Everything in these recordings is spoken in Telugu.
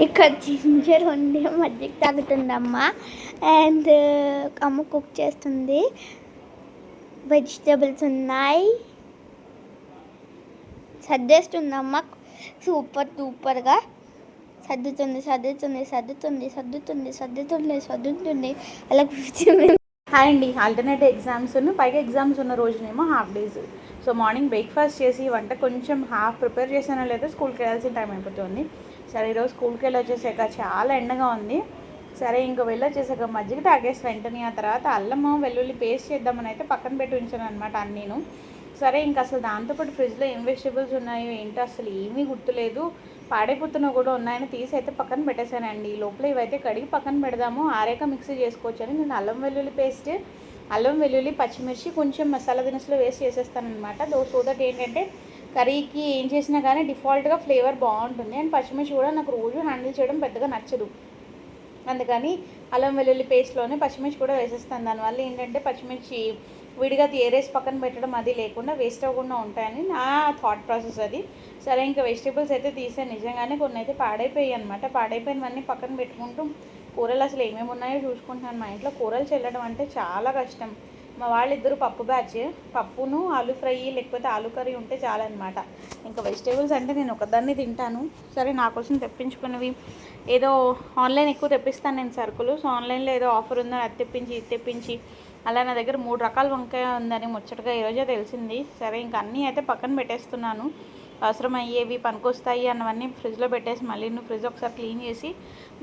ఇక్కడ జింజర్ ఉండి మజ్జిగ తాగుతుందమ్మ. అండ్ అమ్మ కుక్ చేస్తుంది. వెజిటేబుల్స్ ఉన్నాయి. సర్దేస్తుందమ్మ సూపర్గా సర్దుతుంది. అలా కూర్చుంది. హాయ్ అండి. ఆల్టర్నేట్ ఎగ్జామ్స్ పైగా ఎగ్జామ్స్ ఉన్న రోజునేమో half days. So morning breakfast చేసి వంట కొంచెం హాఫ్ ప్రిపేర్ చేసానో లేదో స్కూల్కి వెళ్ళాల్సిన టైం అయిపోతుంది. సరే ఈరోజు స్కూల్కి వెళ్ళి వచ్చేసాక చాలా ఎండగా ఉంది. సరే ఇంక వెళ్ళి వచ్చేసాక మజ్జిగ తాగేసి వెంటనే ఆ తర్వాత అల్లము వెల్లుల్లి పేస్ట్ చేద్దామని అయితే పక్కన పెట్టి ఉంచాను అనమాట అన్నీను. సరే ఇంకా అసలు దాంతోపాటు ఫ్రిడ్జ్లో ఏం వెజిటేబుల్స్ ఉన్నాయో ఏంటో అసలు ఏమీ గుర్తులేదు. పాడైపోతున్నా కూడా ఉన్నాయని తీసి అయితే పక్కన పెట్టేశానండి. లోపల ఇవైతే కడిగి పక్కన పెడదాము, ఆరేక మిక్సీ చేసుకోవచ్చు అని నేను అల్లం వెల్లుల్లి పేస్ట్, అల్లం వెల్లుల్లి పచ్చిమిర్చి కొంచెం మసాలా దినుసులు వేసి చేసేస్తానమాట. సో దట్ ఏంటంటే కర్రీకి ఏం చేసినా కానీ డిఫాల్ట్గా ఫ్లేవర్ బాగుంటుంది. అండ్ పచ్చిమిర్చి కూడా నాకు రోజు హ్యాండిల్ చేయడం పెద్దగా నచ్చదు, అందుకని అల్లం వెల్లుల్లి పేస్ట్లోనే పచ్చిమిర్చి కూడా వేసేస్తాను. దానివల్ల ఏంటంటే పచ్చిమిర్చి విడిగా ఏరేసి పక్కన పెట్టడం అది లేకుండా వేస్ట్ అవ్వకుండా ఉంటాయని నా థాట్ ప్రాసెస్ అది. సరే ఇంకా వెజిటేబుల్స్ అయితే తీసాను. నిజంగానే కొన్ని అయితే పాడైపోయాయి అనమాట. పాడైపోయినవన్నీ పక్కన పెట్టుకుంటూ కూరలు అసలు ఏమేమి ఉన్నాయో చూసుకుంటాను. మా ఇంట్లో కూరలు చెల్లడం అంటే చాలా కష్టం. మా వాళ్ళిద్దరు పప్పు బ్యాచ్, పప్పును ఆలు ఫ్రై లేకపోతే ఆలు కర్రీ ఉంటే చాలన్నమాట. ఇంకా వెజిటేబుల్స్ అంటే నేను ఒకదాన్ని తింటాను. సరే నా కోసం తెప్పించుకున్నవి ఏదో ఆన్లైన్ ఎక్కువ తెప్పిస్తాను నేను సరుకులు. సో ఆన్లైన్లో ఏదో ఆఫర్ ఉందని అది తెప్పించి ఇది తెప్పించి అలా నా దగ్గర 3 రకాల వంకాయ ఉందని ముచ్చటగా ఈరోజే తెలిసింది. సరే ఇంకా అన్నీ అయితే పక్కన పెట్టేస్తున్నాను. అవసరమయ్యేవి పనికొస్తాయి అన్నవన్నీ ఫ్రిడ్జ్లో పెట్టేసి మళ్ళీ ఫ్రిడ్జ్ ఒకసారి క్లీన్ చేసి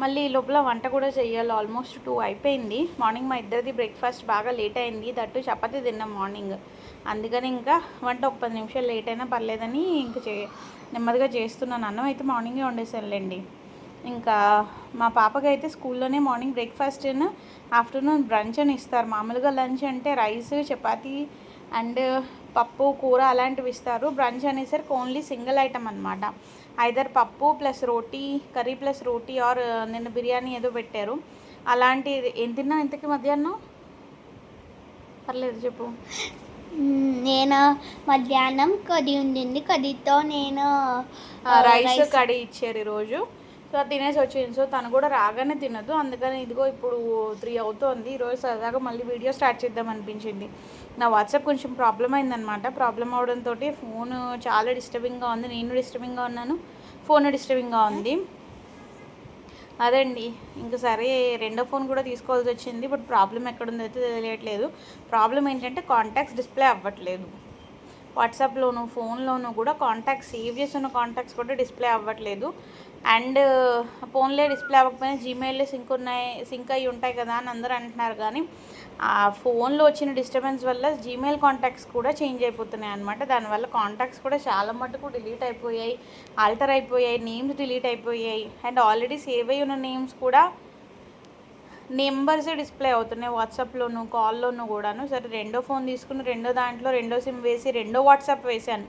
మళ్ళీ లోపల వంట కూడా చేయాలి. ఆల్మోస్ట్ 2 అయిపోయింది. మార్నింగ్ మా ఇద్దరిది బ్రేక్ఫాస్ట్ బాగా లేట్ అయింది. దట్టు చపాతీ తిన్నాం మార్నింగ్. అందుకని ఇంకా వంట ఒక 10 నిమిషాలు లేట్ అయినా పర్లేదని ఇంకా నెమ్మదిగా చేస్తున్నాను. అన్నం అయితే మార్నింగే వండేసానులేండి. ఇంకా మా పాపకైతే స్కూల్లోనే మార్నింగ్ బ్రేక్ఫాస్ట్ ఆఫ్టర్నూన్ బ్రంచ్ అని ఇస్తారు. మామూలుగా లంచ్ అంటే రైస్ చపాతీ అండ్ పప్పు కూర అలాంటివి ఇస్తారు. బ్రంచ్ అనేసరికి ఓన్లీ సింగిల్ ఐటమ్ అనమాట. ఐదర్ పప్పు ప్లస్ రోటీ, కర్రీ ప్లస్ రోటీ, ఆర్ నిన్న బిర్యానీ ఏదో పెట్టారు. అలాంటి ఏం తిన్నా ఇంతకీ మధ్యాహ్నం? పర్లేదు చెప్పు. నేను మధ్యాహ్నం కర్రీ ఉండింది. కర్రీతో నేను రైస్ కర్రీ ఇచ్చారు ఈరోజు. సో తినేసి వచ్చింది. సో తను కూడా రాగానే తినదు, అందుకని ఇదిగో ఇప్పుడు 3 అవుతోంది. ఈరోజు సరదాగా మళ్ళీ వీడియో స్టార్ట్ చేద్దాం అనిపించింది. నా వాట్సాప్ కొంచెం ప్రాబ్లం అయిందనమాట. ప్రాబ్లం అవడంతో ఫోన్ చాలా డిస్టర్బింగ్గా ఉంది. నేను డిస్టర్బింగ్గా ఉన్నాను, ఫోన్ డిస్టర్బింగ్గా ఉంది. అదండి ఇంకా సరే రెండో ఫోన్ కూడా తీసుకోవాల్సి వచ్చింది. బట్ ప్రాబ్లం ఎక్కడుందో అయితే తెలియట్లేదు. ప్రాబ్లం ఏంటంటే కాంటాక్ట్స్ డిస్ప్లే అవ్వట్లేదు. వాట్సాప్లోను ఫోన్లోనూ కూడా కాంటాక్ట్స్ సేవ్ చేసిన కాంటాక్ట్స్ కూడా డిస్ప్లే అవ్వట్లేదు. అండ్ ఫోన్లే డిస్ప్లే అవ్వకపోయినా జీమెయిల్లో సింక్ అయ్యి ఉంటాయి కదా అని అందరూ అంటున్నారు. కానీ ఆ ఫోన్లో వచ్చిన డిస్టర్బెన్స్ వల్ల జీమెయిల్ కాంటాక్ట్స్ కూడా చేంజ్ అయిపోతున్నాయి అనమాట. దానివల్ల కాంటాక్ట్స్ కూడా చాలా మటుకు డిలీట్ అయిపోయాయి, ఆల్టర్ అయిపోయాయి, నేమ్స్ డిలీట్ అయిపోయాయి. అండ్ ఆల్రెడీ సేవ్ అయ్యి ఉన్న నేమ్స్ కూడా నెంబర్సే డిస్ప్లే అవుతున్నాయి వాట్సాప్లోను కాల్లోనూ కూడాను. సరే రెండో ఫోన్ తీసుకుని రెండో దాంట్లో రెండో సిమ్ వేసి రెండో వాట్సాప్ వేశాను.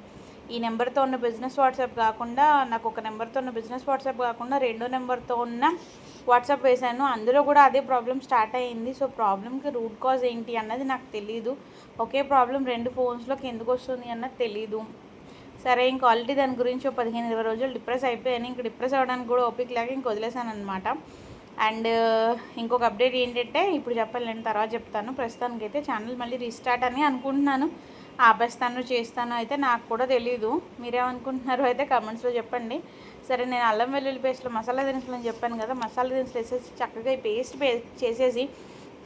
ఈ నెంబర్తో ఉన్న బిజినెస్ వాట్సాప్ కాకుండా, నాకు ఒక నెంబర్తో ఉన్న బిజినెస్ వాట్సాప్ కాకుండా రెండో నెంబర్తో ఉన్న వాట్సాప్ వేశాను. అందులో కూడా అదే ప్రాబ్లం స్టార్ట్ అయ్యింది. సో ప్రాబ్లంకి రూట్ కాజ్ ఏంటి అన్నది నాకు తెలీదు. ఒకే ప్రాబ్లం 2 ఫోన్స్లోకి ఎందుకు వస్తుంది అన్నది తెలీదు. సరే ఇంక ఆల్రెడీ దాని గురించి 15-20 రోజులు డిప్రెస్ అయిపోయాను. ఇంక డిప్రెస్ అవ్వడానికి కూడా ఓపిక లేక ఇంక వదిలేసాను అనమాట. అండ్ ఇంకొక అప్డేట్ ఏంటంటే ఇప్పుడు చెప్పాలి, నేను తర్వాత చెప్తాను. ప్రస్తుతానికి అయితే ఛానల్ మళ్ళీ రీస్టార్ట్ అని అనుకుంటున్నాను. ఆపేస్తాను చేస్తాను అయితే నాకు కూడా తెలీదు. మీరేమనుకుంటున్నారో అయితే కమెంట్స్లో చెప్పండి. సరే నేను అల్లం వెల్లుల్లి పేస్ట్లో మసాలా దినుసులు అని చెప్పాను కదా, మసాలా దినుసులు వేసేసి చక్కగా ఈ పేస్ట్ చేసేసి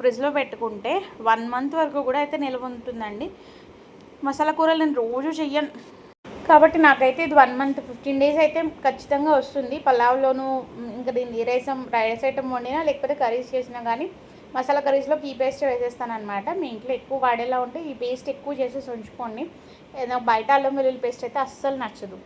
ఫ్రిడ్జ్లో పెట్టుకుంటే 1 మంత్ వరకు కూడా అయితే నిల్వ ఉంటుందండి. మసాలా కూరలు నేను రోజు చెయ్యను కాబట్టి నాకైతే ఇది 1 మంత్ 15 డేస్ అయితే ఖచ్చితంగా వస్తుంది. పలావ్లోను ఇంకా దీన్ని రైస్ ఐటమ్ వండినా లేకపోతే కర్రీస్ చేసినా కానీ మసాలా కర్రీస్లోకి ఈ పేస్ట్ వేసేస్తాను అనమాట. మీ ఇంట్లో ఎక్కువ వాడేలా ఉంటే ఈ పేస్ట్ ఎక్కువ చేసేసి ఉంచుకోండి. ఏదైనా బయట అల్లం వెల్లుల్లి పేస్ట్ అయితే అస్సలు నచ్చదు.